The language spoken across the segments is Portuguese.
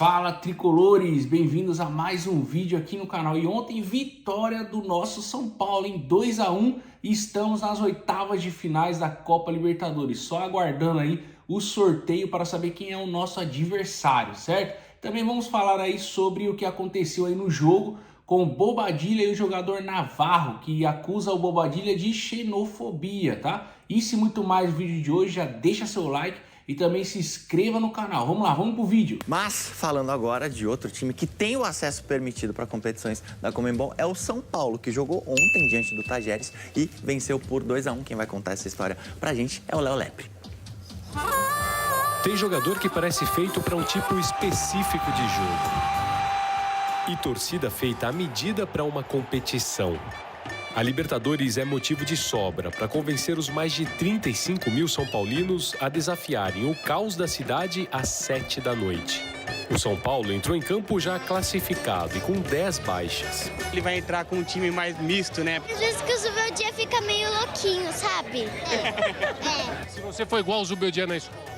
Fala tricolores, bem-vindos a mais um vídeo aqui no canal. E ontem vitória do nosso São Paulo em 2-1 e estamos nas oitavas de finais da Copa Libertadores. Só aguardando aí o sorteio para saber quem é o nosso adversário, certo? Também vamos falar aí sobre o que aconteceu aí no jogo com o Bobadilla e o jogador Navarro, que acusa o Bobadilla de xenofobia, tá? Isso e muito mais no vídeo de hoje, já deixa seu like e também se inscreva no canal. Vamos lá, vamos pro vídeo. Mas, falando agora de outro time que tem o acesso permitido para competições da Conmebol, é o São Paulo, que jogou ontem diante do Tajeres e venceu por 2-1. Quem vai contar essa história pra gente é o Léo Lepre. Tem jogador que parece feito para um tipo específico de jogo. E torcida feita à medida para uma competição. A Libertadores é motivo de sobra para convencer os mais de 35 mil São Paulinos a desafiarem o caos da cidade às 7 da noite. O São Paulo entrou em campo já classificado e com 10 baixas. Ele vai entrar com um time mais misto, né? Às vezes que o Zubeldia fica meio louquinho, sabe? Se você for igual o Zubeldia na escola,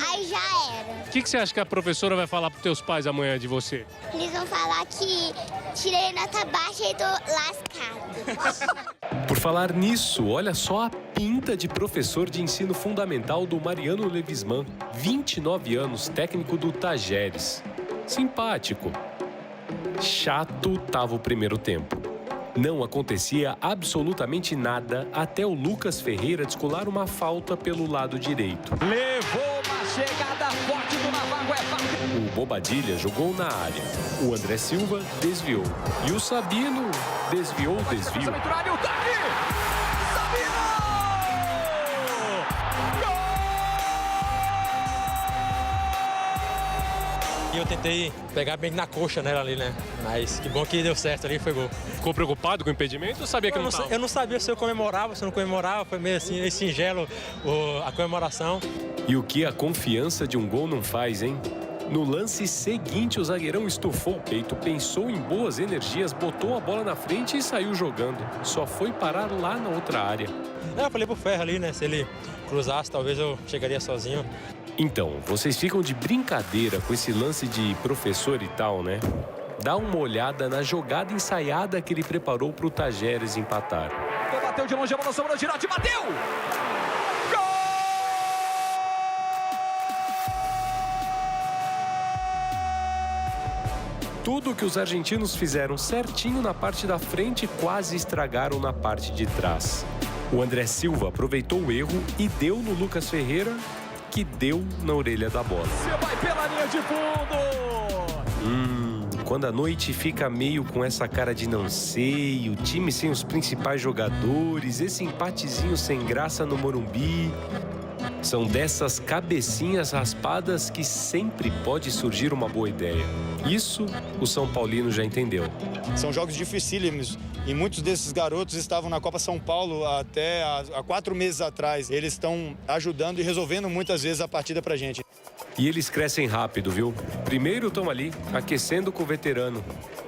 Aí já era. o que você acha que a professora vai falar para os teus pais amanhã de você? Eles vão falar que tirei nota baixa e tô lascado. Por falar nisso, olha só a pinta de professor de ensino fundamental do Mariano Levisman, 29 anos, técnico do Tajeres. Simpático. Chato tava o primeiro tempo. Não acontecia absolutamente nada até o Lucas Ferreira descolar uma falta pelo lado direito. Levou uma chegada forte do Navarro, O Bobadilla jogou na área. O André Silva desviou. E o Sabino desviou o desvio. E eu tentei pegar bem na coxa nela ali, né? Mas que bom que deu certo ali, foi gol. Ficou preocupado com o impedimento ou sabia que não estava? Eu não sabia se eu comemorava, se eu não comemorava, foi meio assim, meio singelo a comemoração. E o que a confiança de um gol não faz, hein? No lance seguinte, o zagueirão estufou o peito, pensou em boas energias, botou a bola na frente e saiu jogando. Só foi parar lá na outra área. Eu falei pro Ferro ali, né? Se ele cruzasse, talvez eu chegaria sozinho. Então, vocês ficam de brincadeira com esse lance de professor e tal, né? Dá uma olhada na jogada ensaiada que ele preparou para o Tajeres empatar. Bateu de longe, a bola sobrou, Girotti bateu! Tudo que os argentinos fizeram certinho na parte da frente quase estragaram na parte de trás. O André Silva aproveitou o erro e deu no Lucas Ferreira, que deu na orelha da bola. Você vai pela linha de fundo! Quando a noite fica meio com essa cara de não sei, o time sem os principais jogadores, esse empatezinho sem graça no Morumbi. São dessas cabecinhas raspadas que sempre pode surgir uma boa ideia. Isso o São Paulino já entendeu. São jogos dificílimos e muitos desses garotos estavam na Copa São Paulo até há 4 meses atrás. Eles estão ajudando e resolvendo muitas vezes a partida pra gente. E eles crescem rápido, viu? Primeiro estão ali, aquecendo com o veterano.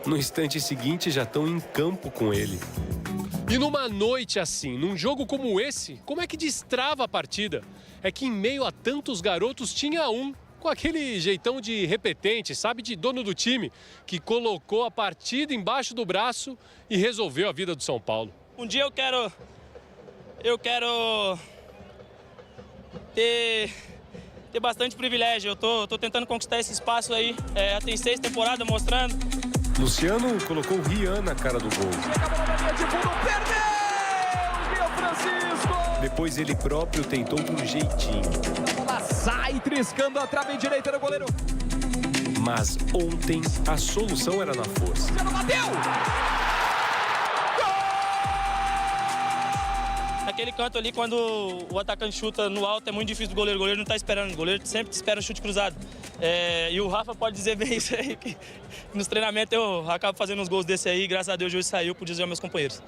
No instante seguinte já estão em campo com ele. E numa noite assim, num jogo como esse, como é que destrava a partida? É que em meio a tantos garotos tinha um com aquele jeitão de repetente, sabe, de dono do time, que colocou a partida embaixo do braço e resolveu a vida do São Paulo. Um dia eu quero ter bastante privilégio. Eu tô tentando conquistar esse espaço aí. Tem 6 temporadas mostrando. Luciano colocou o Rian na cara do gol. Chega a bola na linha de fundo, perdeu! Meu Francisco! Depois ele próprio tentou com um jeitinho. A bola sai triscando a trave direita do goleiro. Mas ontem a solução era na força. Já não bateu! Naquele canto ali, quando o atacante chuta no alto, é muito difícil do goleiro. O goleiro não tá esperando. O goleiro sempre espera um chute cruzado. E o Rafa pode dizer bem isso aí, que nos treinamentos eu acabo fazendo uns gols desse aí. Graças a Deus, hoje saiu, pude dizer aos meus companheiros.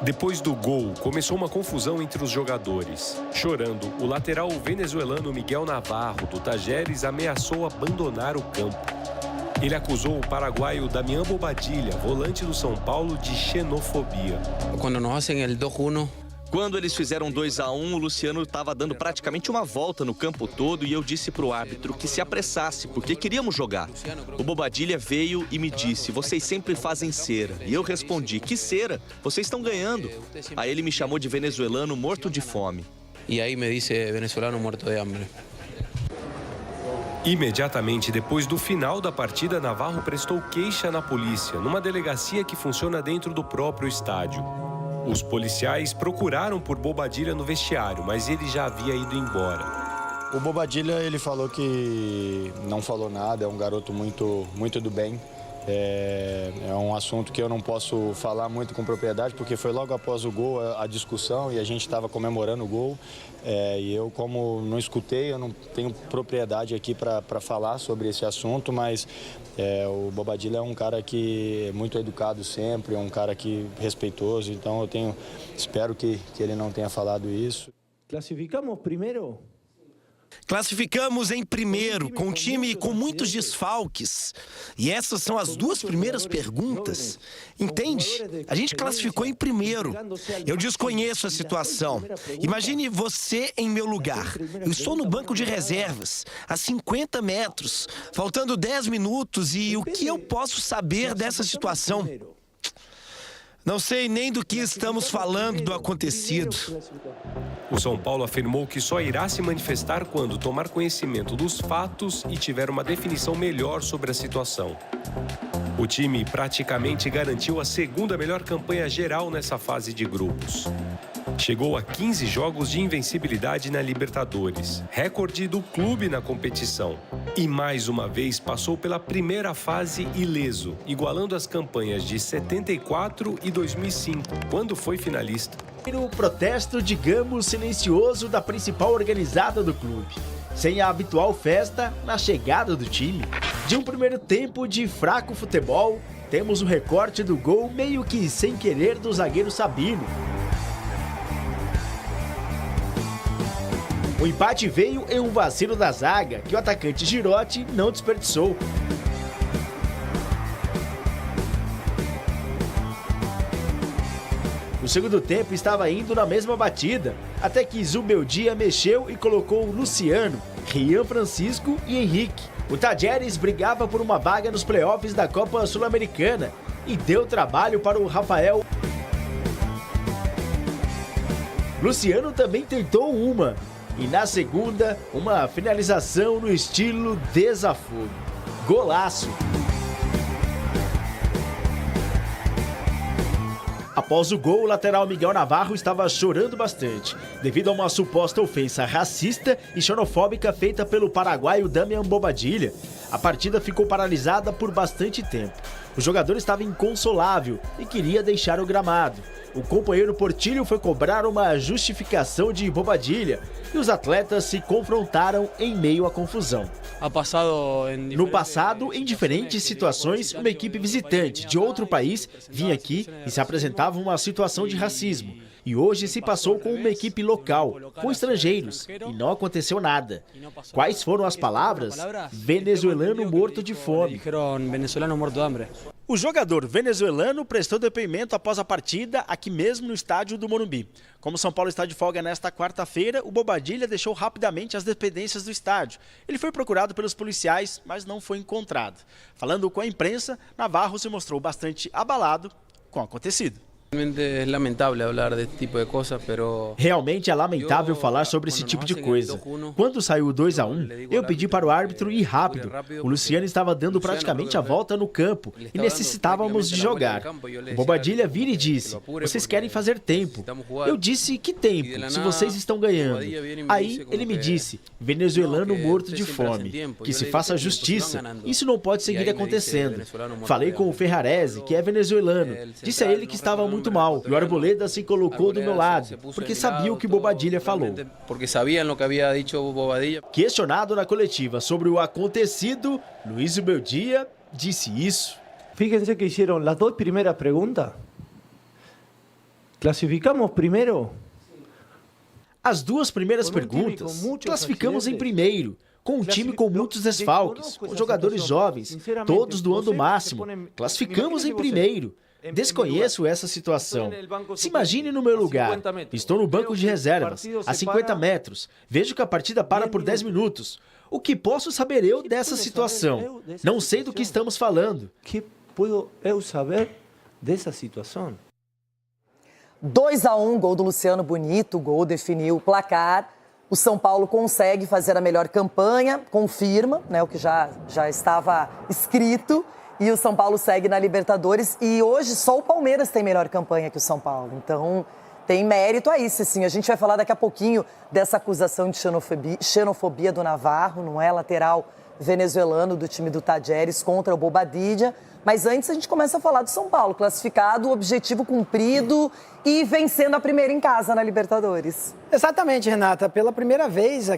Depois do gol, começou uma confusão entre os jogadores. Chorando, o lateral venezuelano Miguel Navarro, do Tajeres, ameaçou abandonar o campo. Ele acusou o paraguaio Damián Bobadilla, volante do São Paulo, de xenofobia. Quando nos hacen el 2-1, Quando eles fizeram 2-1, o Luciano estava dando praticamente uma volta no campo todo e eu disse para o árbitro que se apressasse, porque queríamos jogar. O Bobadilla veio e me disse, vocês sempre fazem cera. E eu respondi, que cera? Vocês estão ganhando. Aí ele me chamou de venezuelano morto de fome. E aí me disse venezuelano morto de hambre. Imediatamente depois do final da partida, Navarro prestou queixa na polícia, numa delegacia que funciona dentro do próprio estádio. Os policiais procuraram por Bobadilla no vestiário, mas ele já havia ido embora. O Bobadilla, ele falou que não falou nada, é um garoto muito do bem. É um assunto que eu não posso falar muito com propriedade, porque foi logo após o gol a discussão e a gente estava comemorando o gol. E eu, como não escutei, eu não tenho propriedade aqui para falar sobre esse assunto, mas o Bobadilla é um cara que é muito educado sempre, é um cara que respeitoso, então espero que ele não tenha falado isso. Classificamos primeiro? Classificamos em primeiro, com um time com muitos desfalques. E essas são as duas primeiras perguntas. Entende? A gente classificou em primeiro. Eu desconheço a situação. Imagine você em meu lugar. Eu estou no banco de reservas, a 50 metros, faltando 10 minutos. E o que eu posso saber dessa situação? Não sei nem do que estamos falando do acontecido. O São Paulo afirmou que só irá se manifestar quando tomar conhecimento dos fatos e tiver uma definição melhor sobre a situação. O time praticamente garantiu a segunda melhor campanha geral nessa fase de grupos. Chegou a 15 jogos de invencibilidade na Libertadores, recorde do clube na competição. E mais uma vez passou pela primeira fase ileso, igualando as campanhas de 74 e 2005, quando foi finalista. O protesto, digamos, silencioso da principal organizada do clube, sem a habitual festa na chegada do time. De um primeiro tempo de fraco futebol, temos o recorte do gol meio que sem querer do zagueiro Sabino. O empate veio em um vacilo da zaga, que o atacante Girotti não desperdiçou. O segundo tempo estava indo na mesma batida, até que Zubeldia mexeu e colocou Luciano, Rian Francisco e Henrique. O Tajeres brigava por uma vaga nos playoffs da Copa Sul-Americana e deu trabalho para o Rafael. Luciano também tentou uma. E na segunda, uma finalização no estilo desafogo. Golaço! Após o gol, o lateral Miguel Navarro estava chorando bastante, devido a uma suposta ofensa racista e xenofóbica feita pelo paraguaio Damian Bobadilla. A partida ficou paralisada por bastante tempo. O jogador estava inconsolável e queria deixar o gramado. O companheiro Portillo foi cobrar uma justificação de Bobadilla e os atletas se confrontaram em meio à confusão. No passado, em diferentes situações, uma equipe visitante de outro país vinha aqui e se apresentava uma situação de racismo. E hoje se passou com uma equipe local, com estrangeiros, e não aconteceu nada. Quais foram as palavras? Venezuelano morto de fome. O jogador venezuelano prestou depoimento após a partida aqui mesmo no estádio do Morumbi. Como São Paulo está de folga nesta quarta-feira, o Bobadilla deixou rapidamente as dependências do estádio. Ele foi procurado pelos policiais, mas não foi encontrado. Falando com a imprensa, Navarro se mostrou bastante abalado com o acontecido. Realmente é lamentável falar sobre esse tipo de coisa. Quando saiu o 2-1, eu pedi para o árbitro ir rápido. O Luciano estava dando praticamente a volta no campo e necessitávamos de jogar. O Bobadilla vira e disse, vocês querem fazer tempo. Eu disse, que tempo, se vocês estão ganhando? Aí ele me disse, venezuelano morto de fome, que se faça justiça, isso não pode seguir acontecendo. Falei com o Ferrarese, que é venezuelano, disse a ele que estava muito mal. E o Arboleda se colocou do meu lado, porque sabia o que Bobadilla falou. Questionado na coletiva sobre o acontecido, Luiz Zubeldia disse isso. Fíjense que hicieron as duas primeiras perguntas. Classificamos primeiro? As duas primeiras perguntas, classificamos em primeiro. Com um time com muitos desfalques, com jogadores jovens, todos doando o máximo. Classificamos em primeiro. Desconheço essa situação. Se imagine no meu lugar. Estou no banco de reservas, a 50 metros. Vejo que a partida para por 10 minutos. O que posso saber eu dessa situação? Não sei do que estamos falando. Que posso eu saber dessa situação? 2-1, gol do Luciano Bonito, o gol definiu o placar. O São Paulo consegue fazer a melhor campanha, confirma, né, o que já estava escrito. E o São Paulo segue na Libertadores. E hoje só o Palmeiras tem melhor campanha que o São Paulo. Então tem mérito aí, sim. A gente vai falar daqui a pouquinho dessa acusação de xenofobia do Navarro, não é? Lateral venezuelano do time do Tajeres contra o Bobadilla. Mas antes a gente começa a falar do São Paulo, classificado, objetivo cumprido e vencendo a primeira em casa na Libertadores. Exatamente, Renata. Pela primeira vez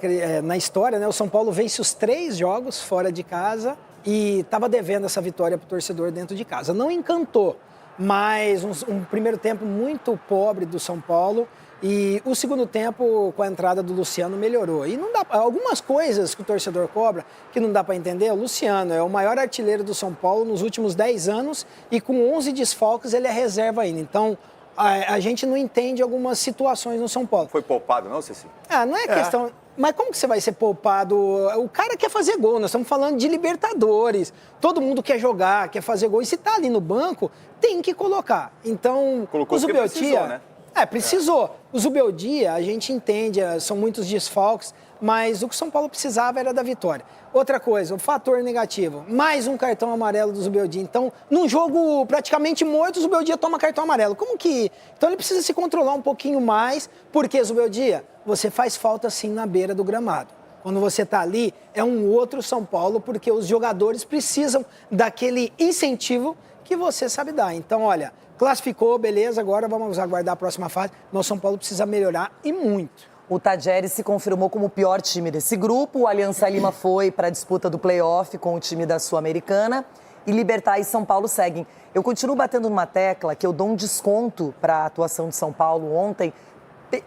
na história, né, o São Paulo vence os 3 jogos fora de casa e estava devendo essa vitória para o torcedor dentro de casa. Não encantou, mas um primeiro tempo muito pobre do São Paulo. E o segundo tempo, com a entrada do Luciano, melhorou. E não dá, algumas coisas que o torcedor cobra que não dá para entender. O Luciano é o maior artilheiro do São Paulo nos últimos 10 anos e com 11 desfalques ele é reserva ainda. Então, a gente não entende algumas situações no São Paulo. Foi poupado não, Ceci? Não é questão... Mas como que você vai ser poupado? O cara quer fazer gol, nós estamos falando de Libertadores. Todo mundo quer jogar, quer fazer gol. E se tá ali no banco, tem que colocar. Então, colocou o Zubeldia... precisou, né? Precisou. O Zubeldia, a gente entende, são muitos desfalques, mas o que o São Paulo precisava era da vitória. Outra coisa, o fator negativo, mais um cartão amarelo do Zubeldia. Então, num jogo praticamente morto, o Zubeldia toma cartão amarelo. Como que... Então, ele precisa se controlar um pouquinho mais, porque, Zubeldia, você faz falta sim na beira do gramado. Quando você está ali, é um outro São Paulo, porque os jogadores precisam daquele incentivo que você sabe dar. Então, olha... Classificou, beleza, agora vamos aguardar a próxima fase. Mas o São Paulo precisa melhorar e muito. O Tajeres se confirmou como o pior time desse grupo. O Aliança Lima foi para a disputa do play-off com o time da Sul-Americana. E Libertad e São Paulo seguem. Eu continuo batendo numa tecla que eu dou um desconto para a atuação de São Paulo ontem.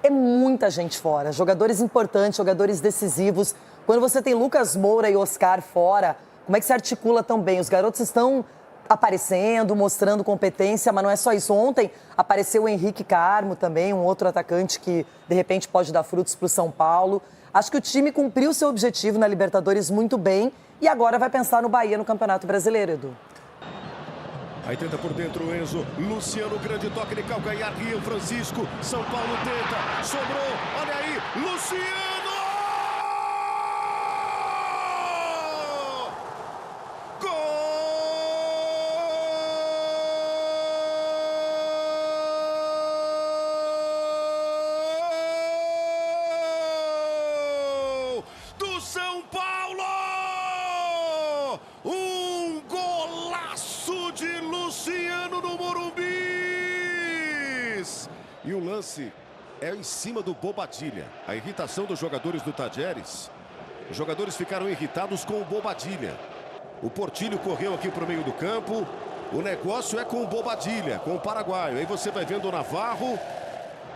É muita gente fora, jogadores importantes, jogadores decisivos. Quando você tem Lucas Moura e Oscar fora, como é que se articula tão bem? Os garotos estão... aparecendo, mostrando competência, mas não é só isso. Ontem apareceu o Henrique Carmo também, um outro atacante que, de repente, pode dar frutos para o São Paulo. Acho que o time cumpriu seu objetivo na Libertadores muito bem e agora vai pensar no Bahia no Campeonato Brasileiro, Edu. Aí tenta por dentro o Enzo, Luciano, grande toque de calcanhar, Rio Francisco, São Paulo tenta, sobrou, olha aí, Luciano! E o lance é em cima do Bobadilla. A irritação dos jogadores do Tajeres. Os jogadores ficaram irritados com o Bobadilla. O Portilho correu aqui para o meio do campo. O negócio é com o Bobadilla, com o paraguaio. Aí você vai vendo o Navarro.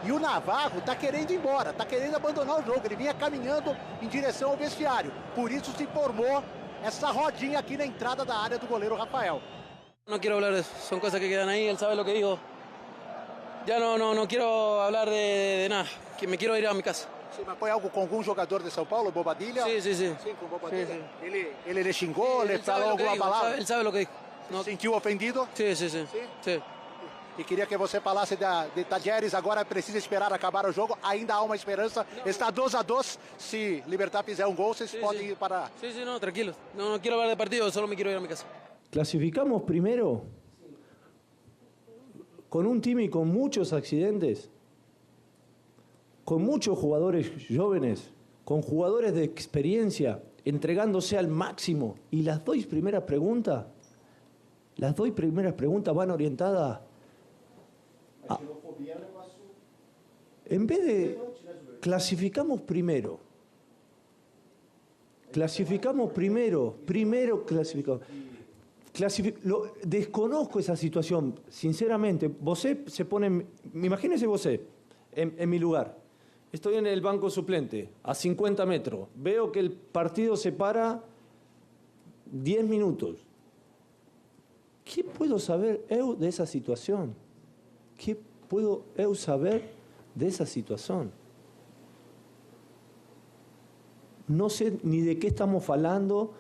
E o Navarro está querendo ir embora, está querendo abandonar o jogo. Ele vinha caminhando em direção ao vestiário. Por isso se formou essa rodinha aqui na entrada da área do goleiro Rafael. Não quero falar disso. São coisas que quedam aí, ele sabe o que digo. Ya no quiero hablar de nada, que me quiero ir a mi casa. Sim, mas foi algo com algum jogador de São Paulo, Bobadilla? Sim. Sim, com o Bobadilla. Sim. Ele lhe xingou, ele falou alguma palavra? Ele sabe o que digo. No... Sentiu ofendido? Sim. E queria que você falasse de Tajeres, agora precisa esperar acabar o jogo, ainda há uma esperança, está 2-2, se Libertad fizer um gol, vocês podem ir para... Sim, não, tranquilo, não quero falar de partido, só me quero ir a mi casa. Clasificamos primeiro con un time con muchos accidentes, con muchos jugadores jóvenes, con jugadores de experiencia, entregándose al máximo. Y las dos primeras preguntas van orientadas a... En vez de clasificamos primero, primero clasificamos. Desconozco esa situación, sinceramente. Vosé se pone, imagínese vosé, en mi lugar. Estoy en el banco suplente, a 50 metros. Veo que el partido se para 10 minutos. que puedo saber eu dessa situação? Que puedo eu saber dessa situação? No sé ni de qué estamos falando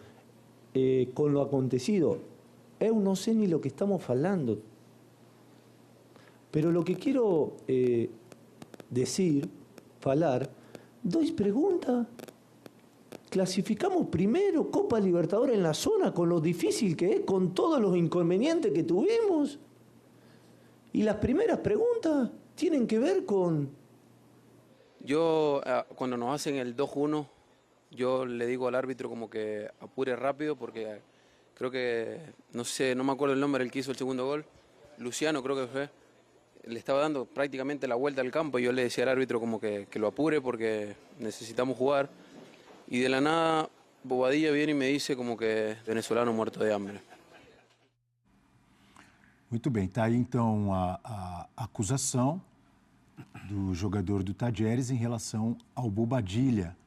con lo acontecido. Eu no sé ni lo que estamos falando. Pero lo que quiero decir, falar, dois preguntas. Clasificamos primero Copa Libertadores en la zona con lo difícil que es, con todos los inconvenientes que tuvimos. Y las primeras preguntas tienen que ver con... Yo, cuando nos hacen el 2-1, yo le digo al árbitro como que apure rápido porque creo que, no sé, no me acuerdo el nombre, el que hizo el segundo gol, Luciano creo que fue, le estaba dando prácticamente la vuelta al campo y yo le decía al árbitro como que lo apure porque necesitamos jugar. Y de la nada, Bobadilla viene y me dice como que venezolano muerto de hambre. Muito bem, tá aí então a acusação do jogador do Tajeres em relação ao Bobadilla,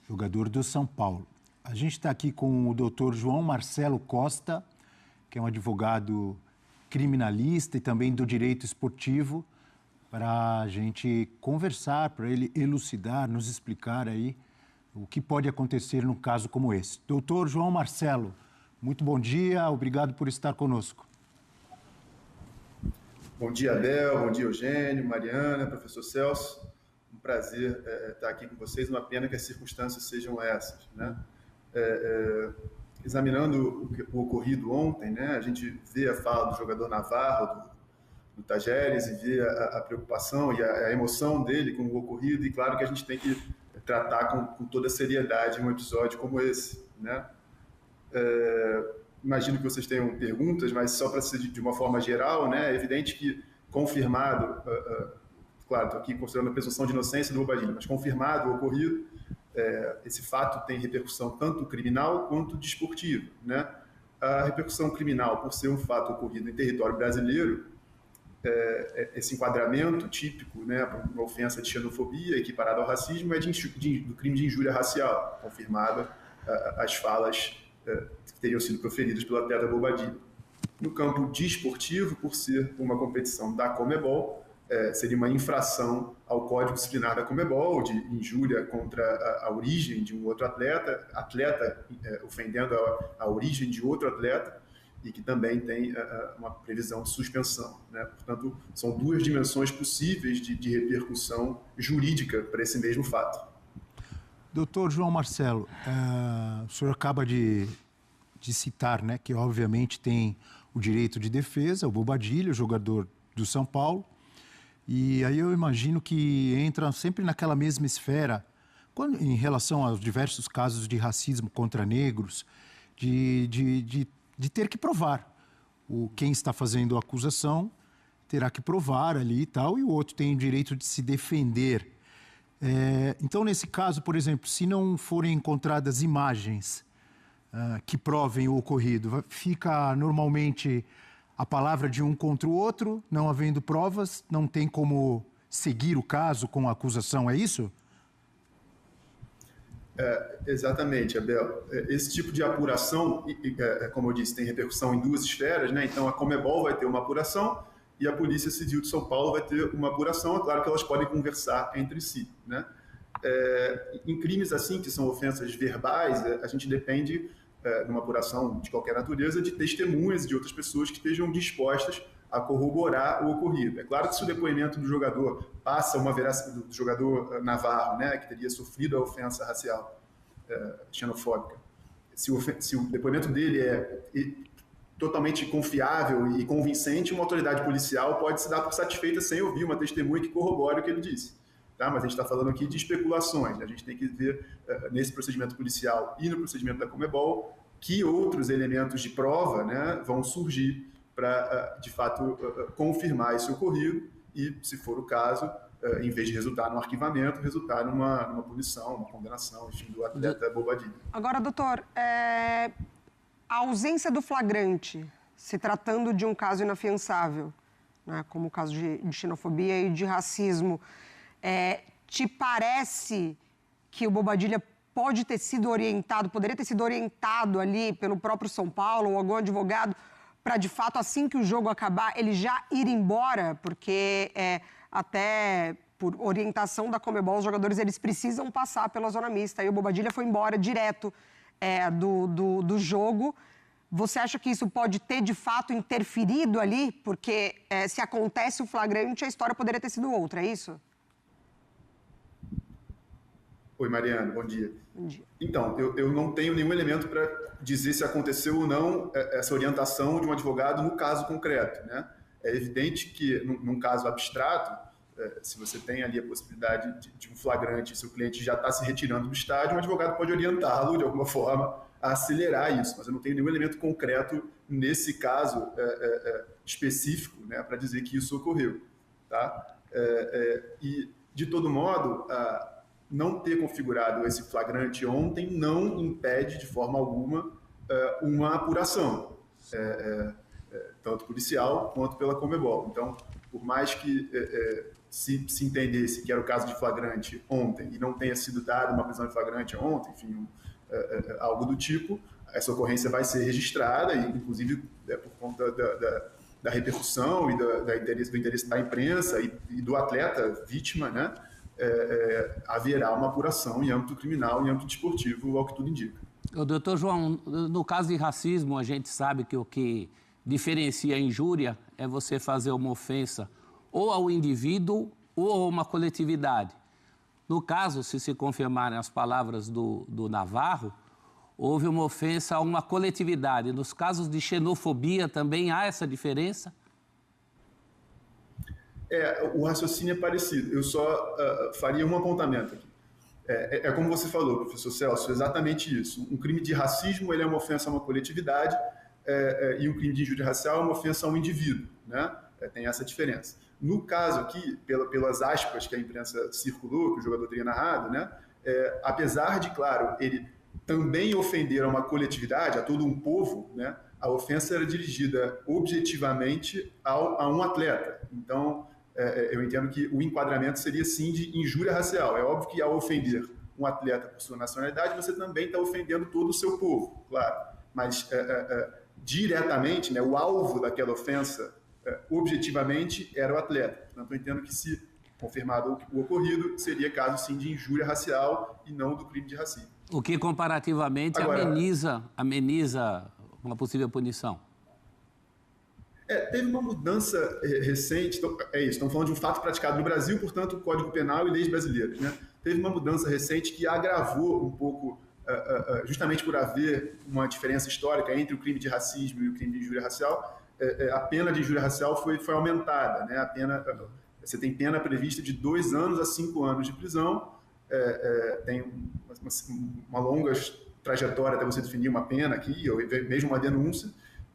jogador do São Paulo. A gente está aqui com o doutor João Marcelo Costa, que é um advogado criminalista e também do direito esportivo, para a gente conversar, para ele elucidar, nos explicar aí o que pode acontecer num caso como esse. Doutor João Marcelo, muito bom dia, obrigado por estar conosco. Bom dia, Abel, bom dia, Eugênio, Mariana, professor Celso. Um prazer estar aqui com vocês, uma pena que as circunstâncias sejam essas, né? Examinando o ocorrido ontem, né, a gente vê a fala do jogador Navarro, do Tajeres, e vê a preocupação e a emoção dele com o ocorrido, e claro que a gente tem que tratar com toda a seriedade um episódio como esse, né? Imagino que vocês tenham perguntas, mas só para ser de uma forma geral, né, é evidente que confirmado, claro, estou aqui considerando a presunção de inocência do Bobadilla, mas confirmado o ocorrido, esse fato tem repercussão tanto criminal quanto desportiva, né? A repercussão criminal, por ser um fato ocorrido em território brasileiro, esse enquadramento típico, né, para uma ofensa de xenofobia equiparada ao racismo, é do crime de injúria racial, confirmada as falas que teriam sido proferidas pelo atleta Bobadilla. No campo desportivo, por ser uma competição da Conmebol, seria uma infração ao Código Disciplinar da Conmebol, de injúria contra a origem de um outro atleta ofendendo a origem de outro atleta, e que também tem uma previsão de suspensão, né? Portanto, são duas dimensões possíveis de repercussão jurídica para esse mesmo fato. Doutor João Marcelo, o senhor acaba de citar, né, que obviamente tem o direito de defesa, o Bobadilla, o jogador do São Paulo, e aí eu imagino que entra sempre naquela mesma esfera, em relação aos diversos casos de racismo contra negros, de ter que provar. Quem está fazendo a acusação terá que provar ali e tal, e o outro tem o direito de se defender. Então, nesse caso, por exemplo, se não forem encontradas imagens que provem o ocorrido, fica normalmente a palavra de um contra o outro, não havendo provas, não tem como seguir o caso com a acusação, é isso? Exatamente, Abel. Esse tipo de apuração, como eu disse, tem repercussão em duas esferas, né? Então a Conmebol vai ter uma apuração e a Polícia Civil de São Paulo vai ter uma apuração. É claro que elas podem conversar entre si, né? Em crimes assim, que são ofensas verbais, a gente depende, numa apuração de qualquer natureza, de testemunhas de outras pessoas que estejam dispostas a corroborar o ocorrido. É claro que se o depoimento do jogador passa uma veracidade do jogador Navarro, né, que teria sofrido a ofensa racial xenofóbica, se o depoimento dele é totalmente confiável e convincente, uma autoridade policial pode se dar por satisfeita sem ouvir uma testemunha que corrobore o que ele disse. Tá? Mas a gente está falando aqui de especulações, né? A gente tem que ver nesse procedimento policial e no procedimento da Conmebol que outros elementos de prova, né, vão surgir para, de fato, confirmar esse ocorrido e, se for o caso, em vez de resultar no arquivamento, resultar numa punição, uma condenação, enfim, do atleta Bobadilla. Agora, doutor, a ausência do flagrante, se tratando de um caso inafiançável, né, como o caso de xenofobia e de racismo, te parece que o Bobadilla poderia ter sido orientado ali pelo próprio São Paulo ou algum advogado para, de fato, assim que o jogo acabar, ele já ir embora? Porque até por orientação da Conmebol, os jogadores eles precisam passar pela zona mista. E o Bobadilla foi embora direto do jogo. Você acha que isso pode ter, de fato, interferido ali? Porque se acontece o flagrante, a história poderia ter sido outra, é isso? Oi, Mariana, bom dia. Bom dia. Então, eu não tenho nenhum elemento para dizer se aconteceu ou não essa orientação de um advogado no caso concreto, né? É evidente que, num caso abstrato, se você tem ali a possibilidade de um flagrante e seu cliente já está se retirando do estádio, um advogado pode orientá-lo, de alguma forma, a acelerar isso. Mas eu não tenho nenhum elemento concreto nesse caso específico, né, para dizer que isso ocorreu. Tá? E, de todo modo, não ter configurado esse flagrante ontem não impede, de forma alguma, uma apuração, tanto policial quanto pela Conmebol. Então, por mais que se entendesse que era o caso de flagrante ontem e não tenha sido dada uma prisão de flagrante ontem, enfim, algo do tipo, essa ocorrência vai ser registrada e, inclusive, por conta da repercussão e do interesse da imprensa e do atleta vítima, né, haverá uma apuração em âmbito criminal, em âmbito desportivo, ao que tudo indica. Doutor João, no caso de racismo, a gente sabe que o que diferencia a injúria é você fazer uma ofensa ou ao indivíduo ou a uma coletividade. No caso, se confirmarem as palavras do Navarro, houve uma ofensa a uma coletividade. Nos casos de xenofobia também há essa diferença? O raciocínio é parecido. Eu só faria um apontamento aqui. É como você falou, professor Celso, exatamente isso. Um crime de racismo ele é uma ofensa a uma coletividade e um crime de injúria racial é uma ofensa a um indivíduo, né? Tem essa diferença. No caso aqui, pelas aspas que a imprensa circulou, que o jogador teria narrado, né? Apesar de, claro, ele também ofender a uma coletividade, a todo um povo, né? A ofensa era dirigida objetivamente a um atleta. Então, eu entendo que o enquadramento seria, sim, de injúria racial. É óbvio que, ao ofender um atleta por sua nacionalidade, você também está ofendendo todo o seu povo, claro. Mas, diretamente, né, o alvo daquela ofensa, objetivamente, era o atleta. Portanto, eu entendo que, se confirmado o ocorrido, seria caso, sim, de injúria racial e não do crime de racismo. O que, comparativamente, Agora, ameniza uma possível punição. Teve uma mudança recente, então, estamos falando de um fato praticado no Brasil, portanto, o Código Penal e leis brasileiras, né? Teve uma mudança recente que agravou um pouco, justamente por haver uma diferença histórica entre o crime de racismo e o crime de injúria racial, a pena de injúria racial foi aumentada, né? Você tem pena prevista de 2 anos a 5 anos de prisão, tem uma longa trajetória até você definir uma pena aqui, ou mesmo uma denúncia,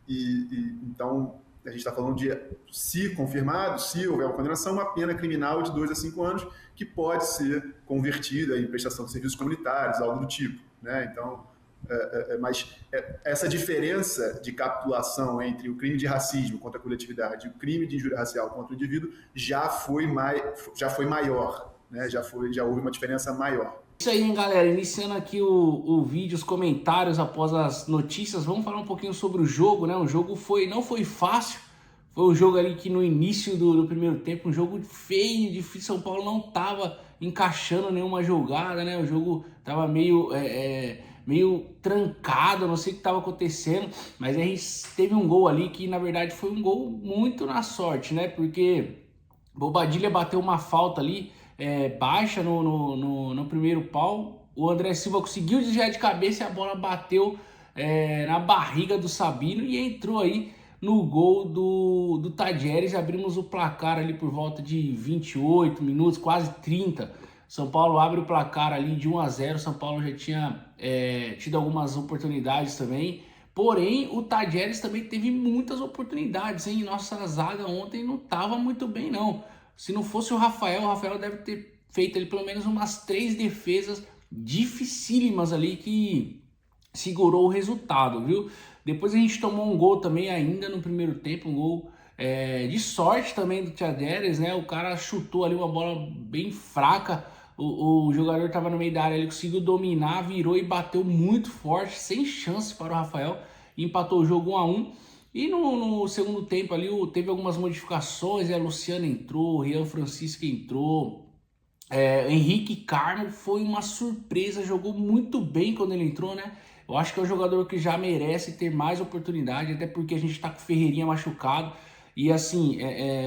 então a gente está falando de, se confirmado, se houver uma condenação, uma pena criminal de 2 a 5 anos que pode ser convertida em prestação de serviços comunitários, algo do tipo, né? Então, mas essa diferença de capitulação entre o crime de racismo contra a coletividade e o crime de injúria racial contra o indivíduo já foi maior, né? Já houve uma diferença maior. Isso aí, hein, galera, iniciando aqui o vídeo, os comentários após as notícias, vamos falar um pouquinho sobre o jogo, né? O jogo não foi fácil, foi um jogo ali que no início do primeiro tempo, um jogo feio, difícil, São Paulo não tava encaixando nenhuma jogada, né? O jogo tava meio trancado, não sei o que estava acontecendo, mas a gente teve um gol ali que na verdade foi um gol muito na sorte, né? Porque Bobadilla bateu uma falta ali, baixa no primeiro pau, o André Silva conseguiu desviar de cabeça e a bola bateu na barriga do Sabino e entrou aí no gol do Tadieres. Abrimos o placar ali por volta de 28 minutos, quase 30. São Paulo abre o placar ali de 1-0, São Paulo já tinha tido algumas oportunidades também, porém o Tadieres também teve muitas oportunidades, hein? Nossa zaga ontem não estava muito bem não. Se não fosse o Rafael deve ter feito ali pelo menos umas 3 defesas dificílimas ali que segurou o resultado, viu? Depois a gente tomou um gol também ainda no primeiro tempo, um gol de sorte também do Tadieres, né? O cara chutou ali uma bola bem fraca, o jogador estava no meio da área, ele conseguiu dominar, virou e bateu muito forte, sem chance para o Rafael, e empatou o jogo 1-1. E no segundo tempo ali teve algumas modificações, Luciano entrou, Rian Francisco entrou, Henrique Carmo foi uma surpresa, jogou muito bem quando ele entrou, né? Eu acho que é um jogador que já merece ter mais oportunidade, até porque a gente tá com o Ferreirinha machucado. E assim,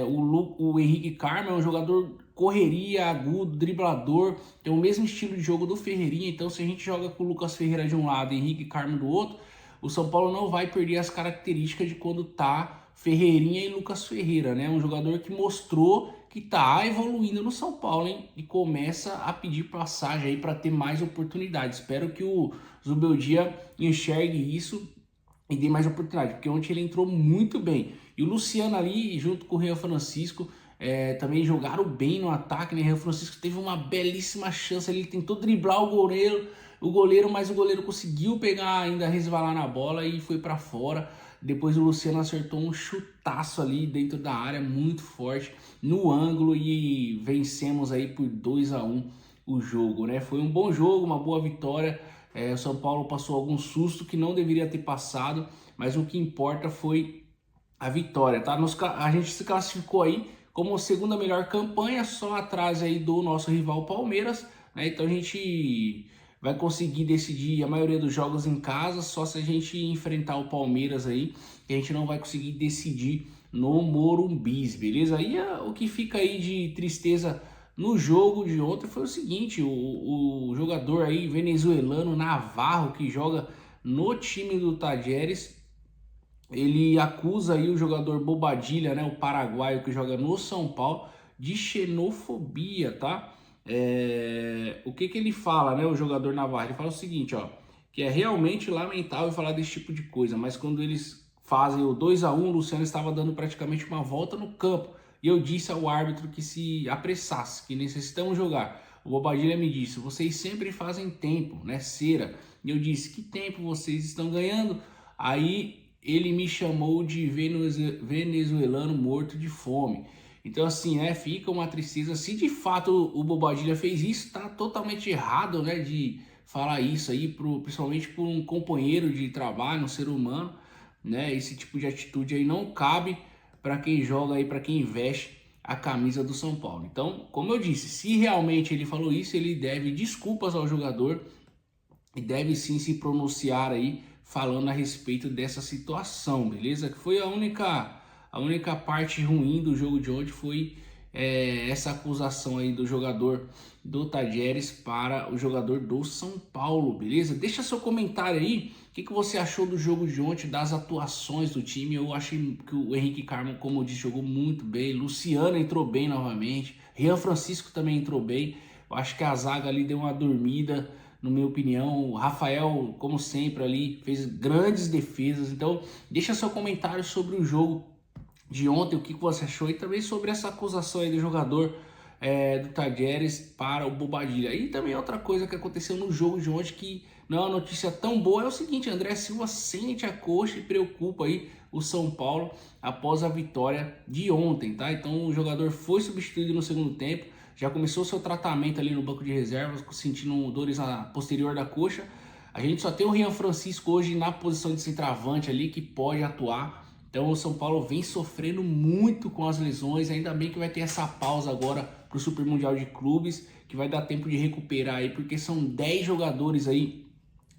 o Henrique Carmo é um jogador correria, agudo, driblador, tem o mesmo estilo de jogo do Ferreirinha. Então se a gente joga com o Lucas Ferreira de um lado e Henrique Carmo do outro, o São Paulo não vai perder as características de quando tá Ferreirinha e Lucas Ferreira, né? Um jogador que mostrou que tá evoluindo no São Paulo, hein? E começa a pedir passagem aí para ter mais oportunidades. Espero que o Zubeldia enxergue isso e dê mais oportunidade, porque ontem ele entrou muito bem. E o Luciano ali, junto com o Rian Francisco, também jogaram bem no ataque, né? O Rian Francisco teve uma belíssima chance, ele tentou driblar o goleiro, mas o goleiro conseguiu pegar, ainda resvalar na bola e foi para fora. Depois o Luciano acertou um chutaço ali dentro da área, muito forte, no ângulo, e vencemos aí por 2-1 o jogo, né? Foi um bom jogo, uma boa vitória. O São Paulo passou algum susto que não deveria ter passado, mas o que importa foi a vitória, tá? A gente se classificou aí como a segunda melhor campanha, só atrás aí do nosso rival Palmeiras, né? Então a gente vai conseguir decidir a maioria dos jogos em casa, só se a gente enfrentar o Palmeiras aí, que a gente não vai conseguir decidir no Morumbi, beleza? Aí o que fica aí de tristeza no jogo de ontem foi o seguinte, o jogador aí venezuelano Navarro, que joga no time do Talleres, ele acusa aí o jogador Bobadilla, né, o paraguaio que joga no São Paulo, de xenofobia, tá? O que ele fala, né, o jogador Navarro? Ele fala o seguinte, ó, que é realmente lamentável falar desse tipo de coisa, mas quando eles fazem o 2-1, o Luciano estava dando praticamente uma volta no campo, e eu disse ao árbitro que se apressasse, que necessitamos jogar. O Bobadilla me disse, vocês sempre fazem tempo, né, cera? E eu disse, que tempo vocês estão ganhando? Aí ele me chamou de venezuelano morto de fome. Então assim, né, fica uma tristeza. Se de fato o Bobadilla fez isso, tá totalmente errado, né, de falar isso aí, principalmente por um companheiro de trabalho, um ser humano, né? Esse tipo de atitude aí não cabe para quem joga aí, para quem veste a camisa do São Paulo. Então, como eu disse, se realmente ele falou isso, ele deve desculpas ao jogador e deve sim se pronunciar aí falando a respeito dessa situação, beleza? Que foi a única parte ruim do jogo de ontem, foi essa acusação aí do jogador do Talleres para o jogador do São Paulo, beleza? Deixa seu comentário aí, o que você achou do jogo de ontem, das atuações do time. Eu achei que o Henrique Carmo, como eu disse, jogou muito bem, Luciano entrou bem novamente, Rian Francisco também entrou bem, eu acho que a zaga ali deu uma dormida, na minha opinião. O Rafael, como sempre ali, fez grandes defesas. Então deixa seu comentário sobre o jogo de ontem, o que você achou, e também sobre essa acusação aí do jogador do Talleres para o Bobadilla. E também outra coisa que aconteceu no jogo de ontem, que não é uma notícia tão boa, é o seguinte: André Silva sente a coxa e preocupa aí o São Paulo após a vitória de ontem, tá? Então o jogador foi substituído no segundo tempo, já começou seu tratamento ali no banco de reservas, sentindo dores na posterior da coxa. A gente só tem o Rian Francisco hoje na posição de centroavante ali, que pode atuar. Então o São Paulo vem sofrendo muito com as lesões, ainda bem que vai ter essa pausa agora para o Super Mundial de Clubes, que vai dar tempo de recuperar aí, porque são 10 jogadores aí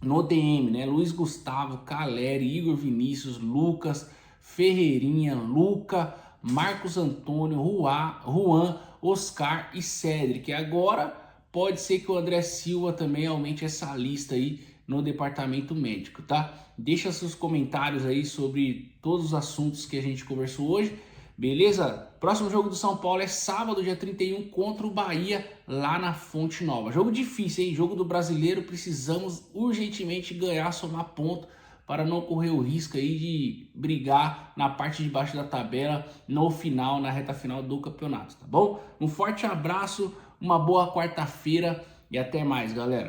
no DM, né? Luiz Gustavo, Caleri, Igor Vinícius, Lucas, Ferreirinha, Luca, Marcos Antônio, Juan, Oscar e Cedric. Agora pode ser que o André Silva também aumente essa lista aí no departamento médico, tá? Deixa seus comentários aí sobre todos os assuntos que a gente conversou hoje, beleza? Próximo jogo do São Paulo é sábado, dia 31, contra o Bahia, lá na Fonte Nova. Jogo difícil, hein? Jogo do Brasileiro, precisamos urgentemente ganhar, somar ponto, para não correr o risco aí de brigar na parte de baixo da tabela no final, na reta final do campeonato, tá bom? Um forte abraço, uma boa quarta-feira e até mais, galera.